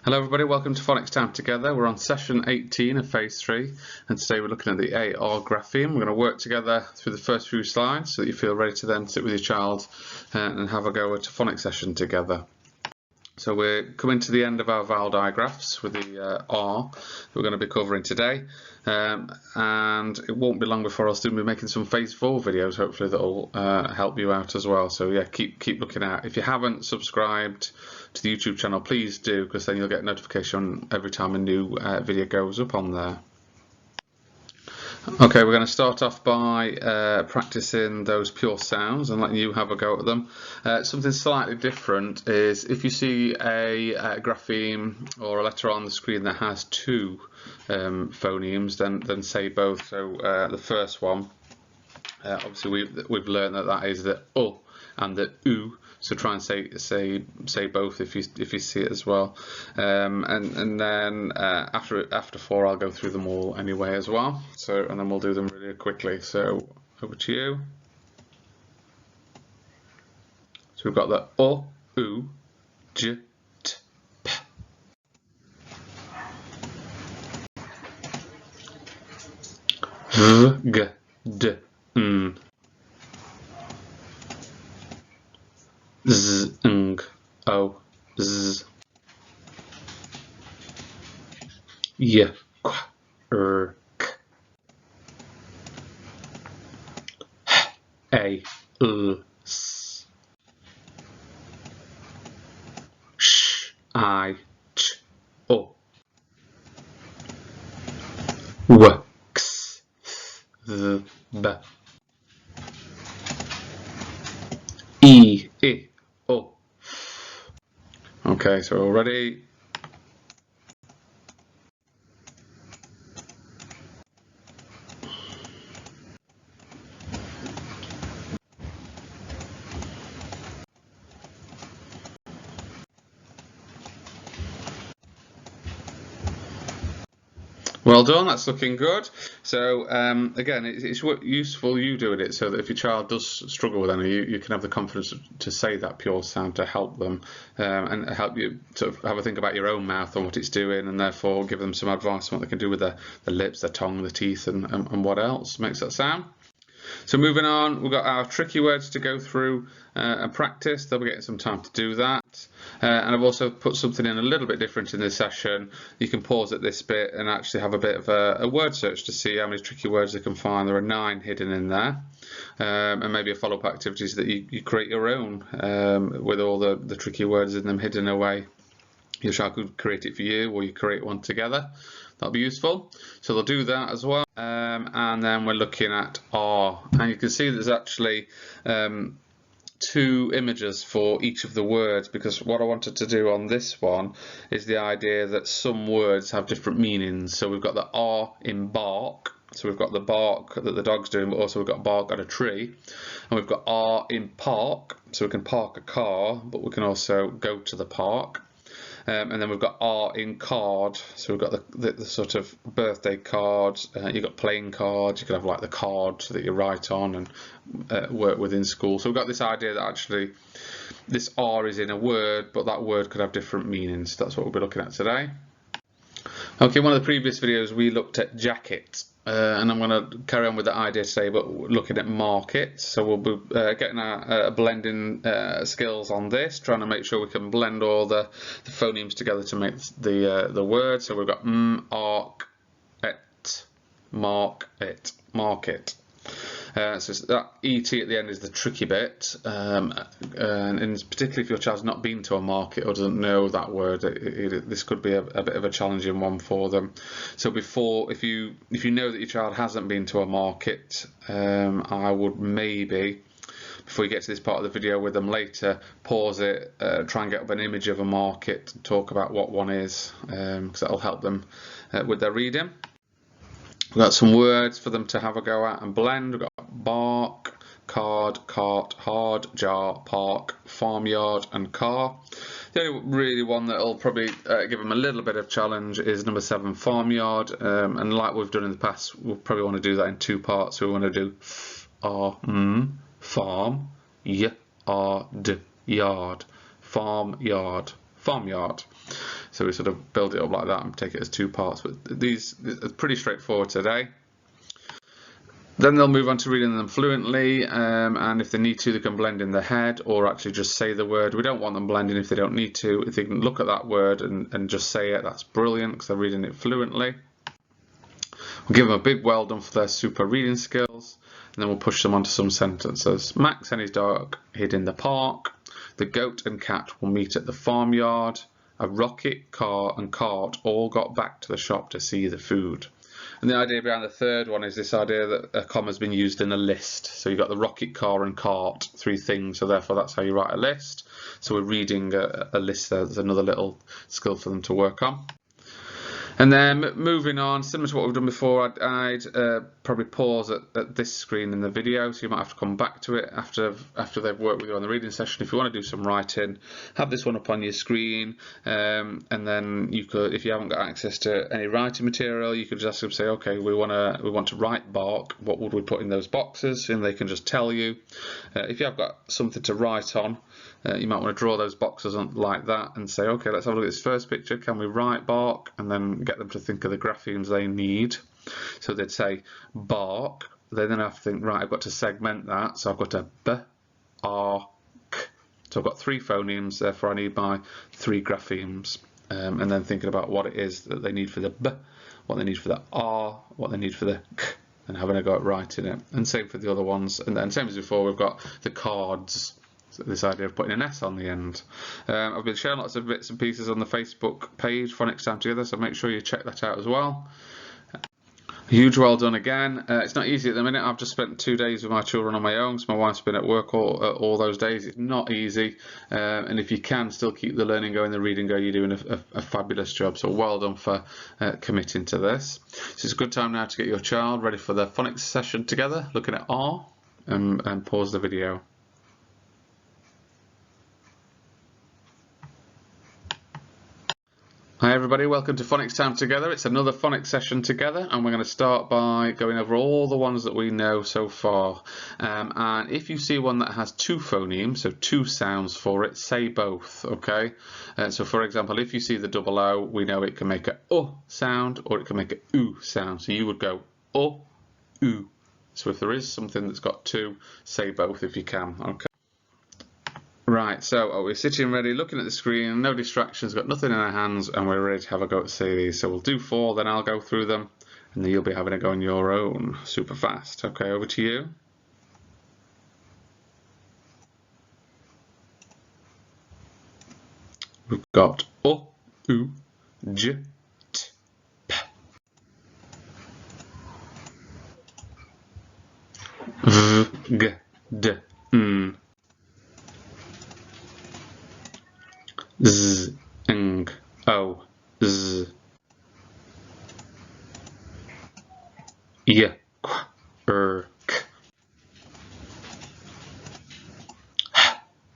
Hello everybody, welcome to Phonics Time Together. We're on session 18 of phase 3 and today we're looking at the AR grapheme. We're going to work together through the first few slides so that you feel ready to then sit with your child and have a go at a phonics session together. So we're coming to the end of our vowel digraphs with the R that we're going to be covering today, and it won't be long before I'll soon be making some phase 4 videos hopefully that will help you out as well. So yeah, keep looking out. If you haven't subscribed to the YouTube channel, please do, because then you'll get a notification every time a new video goes up on there. Okay, we're going to start off by practicing those pure sounds and letting you have a go at them. Something slightly different is if you see a grapheme or a letter on the screen that has two phonemes, then say both. So the first one, obviously we've learned that is the U and the U. So try and say both if you see it as well, and then after 4 I'll go through them all anyway as well. So and then we'll do them really quickly. So over to you. So we've got the O, U, J, T, P. V, G, D, N. Z, ng, o, z. Y, qu, k. H, a, l, s. Sh, I, ch, o. W, x, th, b. E, I, o. Okay, so we're ready. Well done, that's looking good. So again, it's useful you doing it so that if your child does struggle with any, you can have the confidence to say that pure sound to help them and help you sort of have a think about your own mouth and what it's doing, and therefore give them some advice on what they can do with their lips, their tongue, the teeth, and what else makes that sound. So moving on, we've got our tricky words to go through and practice. They'll be getting some time to do that. And I've also put something in a little bit different in this session. You can pause at this bit and actually have a bit of a word search to see how many tricky words they can find. There are 9 hidden in there. And maybe a follow-up activities that you create your own with all the tricky words in them hidden away. Your child could create it for you, or you create one together. That'll be useful. So they'll do that as well. And then we're looking at R, and you can see there's actually 2 images for each of the words, because what I wanted to do on this one is the idea that some words have different meanings. So we've got the R in bark, so we've got the bark that the dog's doing, but also we've got bark at a tree, and we've got R in park, so we can park a car, but we can also go to the park. And then we've got R in card, so we've got the sort of birthday card, you've got playing cards, you could have like the card that you write on and work with in school. So we've got this idea that actually this R is in a word, but that word could have different meanings. That's what we'll be looking at today. Okay, one of the previous videos we looked at jacket, and I'm going to carry on with the idea today, but looking at market. So we'll be getting our blending skills on this, trying to make sure we can blend all the phonemes together to make the word. So we've got ark, et, mark, it, market. So that ET at the end is the tricky bit, and particularly if your child's not been to a market or doesn't know that word, this could be a bit of a challenging one for them. So if you know that your child hasn't been to a market, I would maybe, before you get to this part of the video with them later, pause it, try and get up an image of a market, talk about what one is, because that'll help them with their reading. We've got some words for them to have a go at and blend. We've got bark, card, cart, hard, jar, park, farmyard and car. The only really one that will probably give them a little bit of challenge is number 7, farmyard. And like we've done in the past, we'll probably want to do that in 2 parts. So we want to do farm, yard, yard, farmyard, farmyard. So we sort of build it up like that and take it as 2 parts. But these are pretty straightforward today. Then they'll move on to reading them fluently, and if they need to, they can blend in their head or actually just say the word. We don't want them blending if they don't need to. If they can look at that word and just say it, that's brilliant because they're reading it fluently. We'll give them a big well done for their super reading skills, and then we'll push them onto some sentences. Max and his dog hid in the park. The goat and cat will meet at the farmyard. A rocket, car and cart all got back to the shop to see the food. And the idea behind the third one is this idea that a comma has been used in a list. So you've got the rocket, car and cart, 3 things, so therefore that's how you write a list. So we're reading a list there. There's another little skill for them to work on. And then moving on, similar to what we've done before, I'd probably pause at this screen in the video, so you might have to come back to it after they've worked with you on the reading session. If you want to do some writing, have this one up on your screen, and then you could, if you haven't got access to any writing material, you could just ask them, say, okay, we want to write bark. What would we put in those boxes? And they can just tell you. If you have got something to write on, you might want to draw those boxes on like that and say, okay, let's have a look at this first picture. Can we write bark? And then get them to think of the graphemes they need. So they'd say bark. They then have to think, right, I've got to segment that. So I've got a b, r, k. So I've got 3 phonemes, therefore I need my 3 graphemes. And then thinking about what it is that they need for the b, what they need for the r, what they need for the k, and having a go at writing it. And same for the other ones. And then same as before, we've got the cards. So this idea of putting an S on the end. I've been sharing lots of bits and pieces on the Facebook page, Phonics Time Together, so make sure you check that out as well. Huge well done again. It's not easy at the minute. I've just spent 2 days with my children on my own, so my wife's been at work all those days. It's not easy, and if you can still keep the learning going, the reading going, you're doing a fabulous job. So well done for committing to this. So it's a good time now to get your child ready for the phonics session together, looking at R, and pause the video. Hi everybody, welcome to Phonics Time Together. It's another phonics session together, and we're going to start by going over all the ones that we know so far. And if you see one that has 2 phonemes, so 2 sounds for it, say both, okay? So for example, if you see the double O, we know it can make a U sound or it can make a U sound. So you would go U, U. So if there is something that's got 2, say both if you can, okay? Right, so we're sitting ready, looking at the screen, no distractions, got nothing in our hands, and we're ready to have a go at say these. So we'll do 4, then I'll go through them, and then you'll be having a go on your own, super fast. Okay, over to you. We've got U, U, J, T, P. V, G, D, N. Z, ng, o, z. Y, k, k.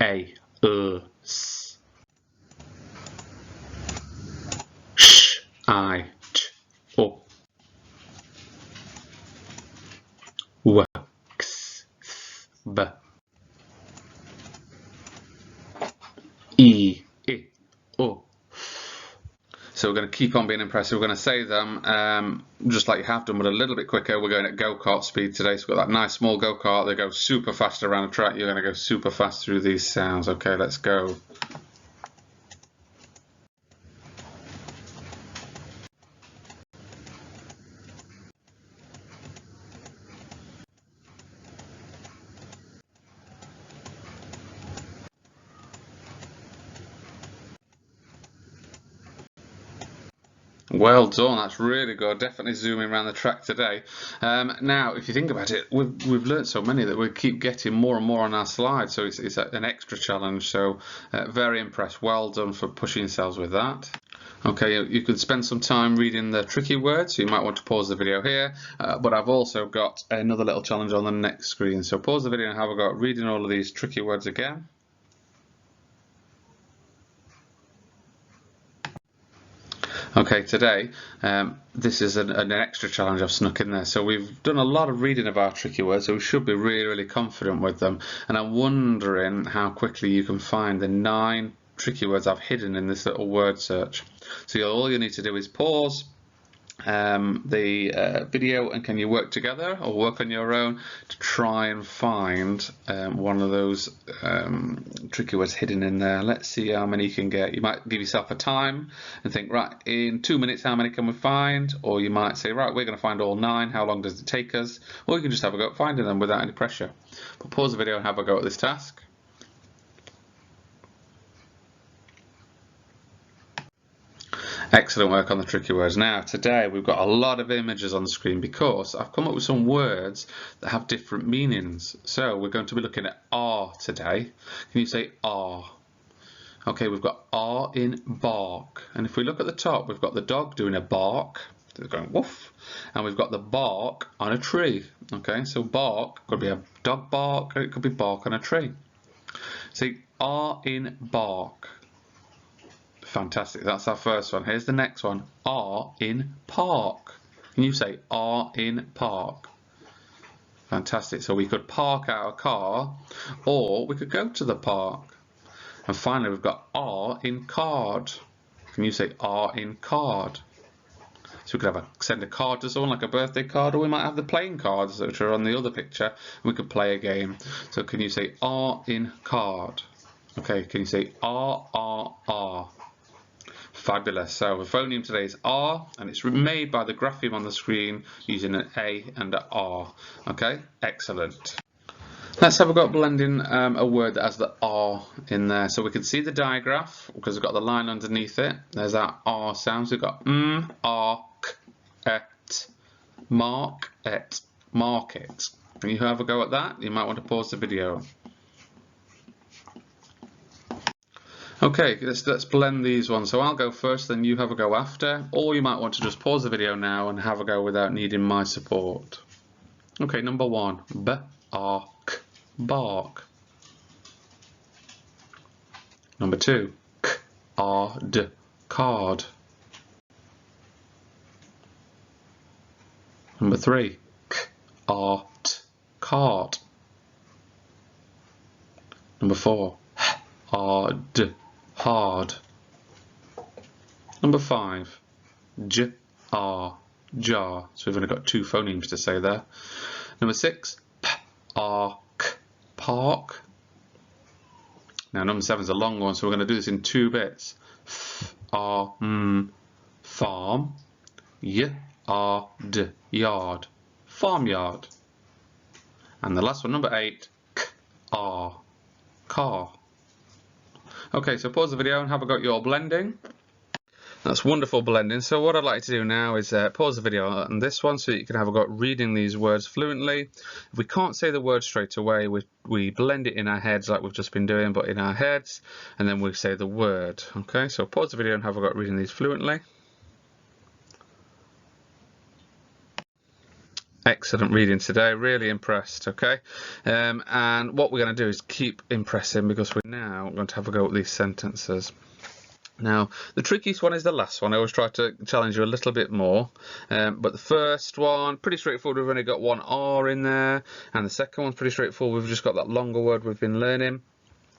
H, a, s. Sh, I, ch, o. W, x, b. E, oh. So we're going to keep on being impressive. We're going to say them just like you have done, but a little bit quicker. We're going at go-kart speed today. So we've got that nice small go-kart. They go super fast around the track. You're going to go super fast through these sounds. Okay, let's go. Well done, that's really good. Definitely zooming around the track today. Now, if you think about it, we've learned so many that we keep getting more and more on our slides, so it's an extra challenge. So very impressed. Well done for pushing yourselves with that. Okay, you could spend some time reading the tricky words, so you might want to pause the video here, but I've also got another little challenge on the next screen. So pause the video and have a go at reading all of these tricky words again. Okay, today this is an extra challenge I've snuck in there. So we've done a lot of reading of our tricky words, so we should be really confident with them. And I'm wondering how quickly you can find the 9 tricky words I've hidden in this little word search. So all you need to do is pause the video, and can you work together or work on your own to try and find one of those tricky words hidden in there. Let's see how many you can get. You might give yourself a time and think, right, in 2 minutes how many can we find? Or you might say, right, we're going to find all 9, how long does it take us? Or you can just have a go at finding them without any pressure. But pause the video and have a go at this task. Excellent work on the tricky words. Now today we've got a lot of images on the screen because I've come up with some words that have different meanings. So we're going to be looking at are today. Can you say are? Okay, we've got are in bark, and if we look at the top, we've got the dog doing a bark, they're going woof, and we've got the bark on a tree. Okay, so bark could be a dog bark, or it could be bark on a tree. See, are in bark. Fantastic, that's our first one. Here's the next one. Are in park. Can you say are in park? Fantastic. So we could park our car, or we could go to the park. And finally we've got are in card. Can you say are in card? So we could send a card to someone, like a birthday card, or we might have the playing cards which are on the other picture, and we could play a game. So can you say are in card? Okay, can you say are? Fabulous. So the phoneme today is R, and it's made by the grapheme on the screen using an A and an R. Okay, excellent. Let's have a go at blending a word that has the R in there. So we can see the digraph because we've got the line underneath it. There's that R sound. So we've got ark, et, mark, et, market. Can you have a go at that? You might want to pause the video. Okay, let's blend these ones. So I'll go first, then you have a go after, or you might want to just pause the video now and have a go without needing my support. Okay, number 1, bark, bark. Number 2, card, card. Number 3, art, cart. Number 4, hard, hard. Number 5, jar, jar. So we've only got 2 phonemes to say there. Number 6, park, park. Now number 7 is a long one, so we're going to do this in 2 bits. Farm, yard, yard, farmyard. And the last one, number 8, car, car. Okay, so pause the video and have a go at your blending. That's wonderful blending. So what I'd like to do now is pause the video on this one so you can have a go at reading these words fluently. If we can't say the word straight away, we blend it in our heads like we've just been doing, but in our heads, and then we say the word. Okay, so pause the video and have a go at reading these fluently. Excellent reading today, really impressed. Okay, and what we're going to do is keep impressing, because we're now going to have a go at these sentences. Now, the trickiest one is the last one. I always try to challenge you a little bit more, but the first one, pretty straightforward. We've only got 1 R in there, and the second one's pretty straightforward. We've just got that longer word we've been learning.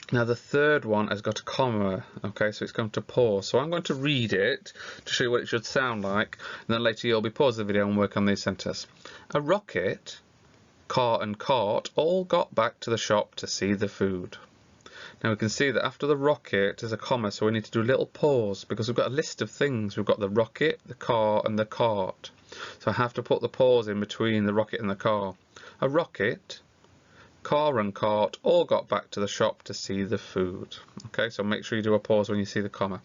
Now the third one has got a comma, okay, so it's going to pause. So I'm going to read it to show you what it should sound like, and then later you'll be pause the video and work on these sentences. A rocket, car and cart all got back to the shop to see the food. Now we can see that after the rocket there's a comma, so we need to do a little pause because we've got a list of things. We've got the rocket, the car and the cart. So I have to put the pause in between the rocket and the car. A rocket, car and cart all got back to the shop to see the food. Okay, so make sure you do a pause when you see the comma.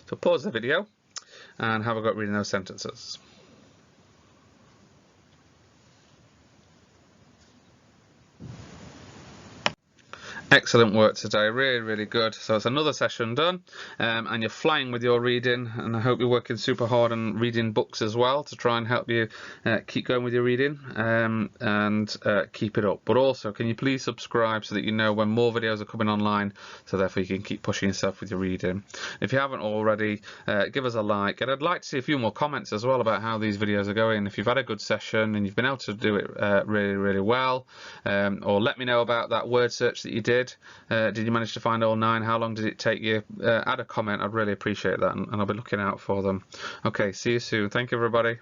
So pause the video and have a go at reading those sentences. Excellent work today, really, really good. So it's another session done, and you're flying with your reading, and I hope you're working super hard on reading books as well to try and help you keep going with your reading and keep it up. But also, can you please subscribe so that you know when more videos are coming online, so therefore you can keep pushing yourself with your reading. If you haven't already, give us a like, and I'd like to see a few more comments as well about how these videos are going. If you've had a good session and you've been able to do it really, really well, or let me know about that word search that you did. did. Did you manage to find all 9? How long did it take you? Add a comment. I'd really appreciate that, and I'll be looking out for them. Okay, see you soon. Thank you, everybody.